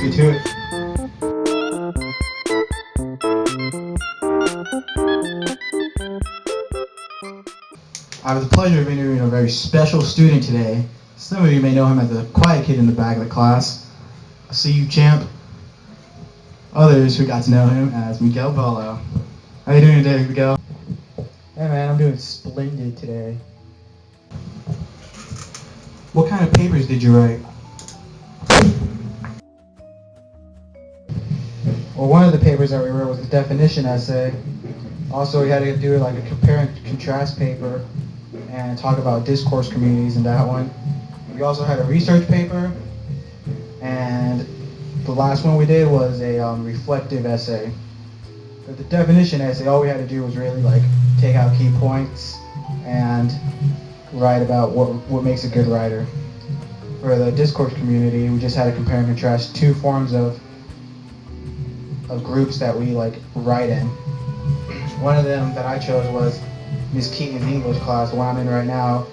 let's get to it. I have the pleasure of interviewing a very special student today. Some of you may know him as the quiet kid in the back of the class. I see you, champ. Others who got to know him as Miguel Bollo. How you doing today, Miguel? Hey man, I'm doing splendid today. What kind of papers did you write? Well, one of the papers that we wrote was a definition essay. Also, we had to do like a compare and contrast paper and talk about discourse communities in that one. We also had a research paper, and the last one we did was a reflective essay. For the definition essay, all we had to do was really like take out key points and write about what makes a good writer. For the discourse community, we just had to compare and contrast two forms of groups that we like write in. One of them that I chose was Miss Keaton's English class, the one I'm in right now,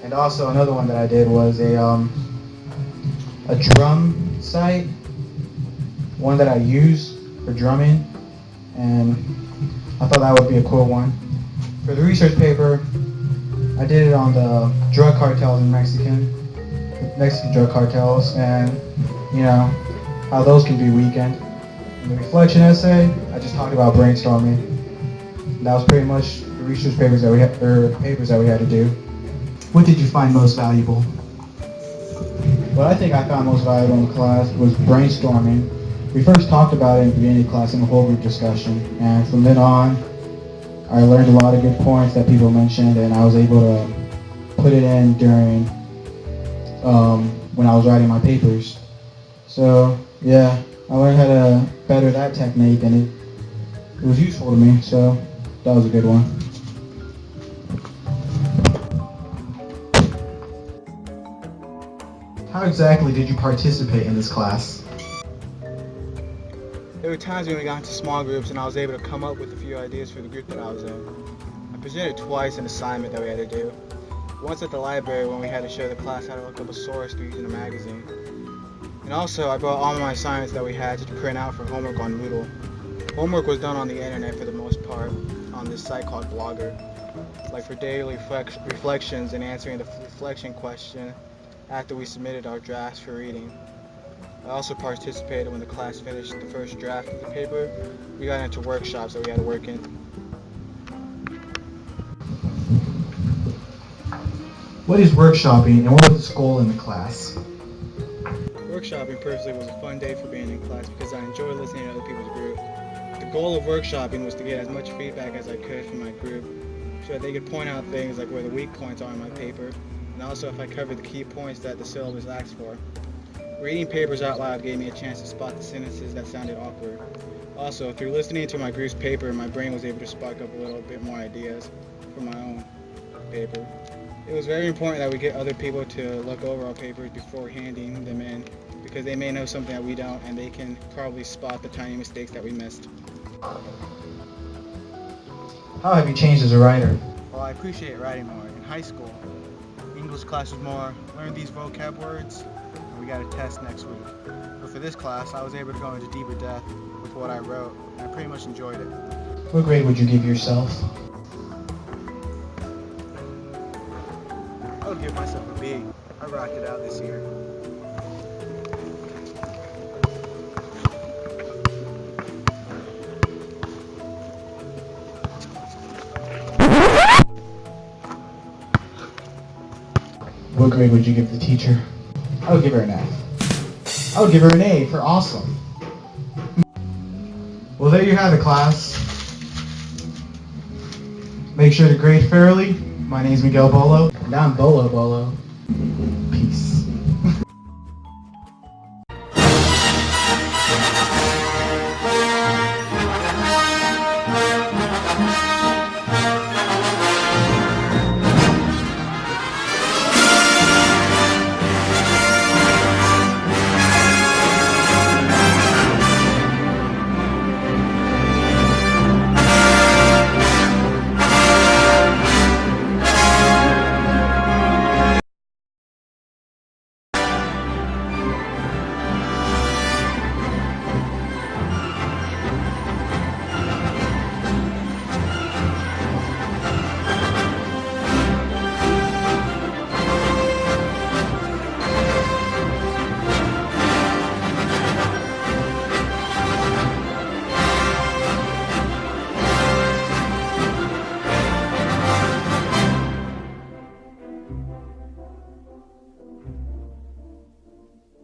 and also another one that I did was a drum site, one that I use for drumming, and I thought that would be a cool one. For the research paper, I did it on the drug cartels in Mexican drug cartels, and you know how those can be weakened. In the reflection essay, I just talked about brainstorming. And that was pretty much the research papers that we had, or papers that we had to do. What did you find most valuable? What I think I found most valuable in the class was brainstorming. We first talked about it in the beginning of class in a whole group discussion, and from then on, I learned a lot of good points that people mentioned, and I was able to put it in during when I was writing my papers. So yeah, I learned how to better that technique, and it was useful to me. So that was a good one. How exactly did you participate in this class? There were times when we got into small groups and I was able to come up with a few ideas for the group that I was in. I presented twice an assignment that we had to do. Once at the library when we had to show the class how to look up a source through using a magazine. And also I brought all my assignments that we had to print out for homework on Moodle. Homework was done on the internet for the most part on this site called Blogger. Like for daily reflections and answering the reflection question after we submitted our drafts for reading. I also participated when the class finished the first draft of the paper. We got into workshops that we had to work in. What is workshopping, and what was its goal in the class? Workshopping personally was a fun day for being in class because I enjoyed listening to other people's group. The goal of workshopping was to get as much feedback as I could from my group so that they could point out things like where the weak points are in my paper, and also if I covered the key points that the syllabus asked for. Reading papers out loud gave me a chance to spot the sentences that sounded awkward. Also, through listening to my group's paper, my brain was able to spark up a little bit more ideas for my own paper. It was very important that we get other people to look over our papers before handing them in, because they may know something that we don't, and they can probably spot the tiny mistakes that we missed. How have you changed as a writer? Well, I appreciate writing more. In high school, English class was more, learn these vocab words, and we got a test next week. But for this class, I was able to go into deeper depth with what I wrote, and I pretty much enjoyed it. What grade would you give yourself? I would give myself a B. I rocked it out this year. What grade would you give the teacher? I would give her an F. I would give her an A for awesome. Well, there you have it, class. Make sure to grade fairly. My name's Miguel Bollo, and I'm Bollo. Peace.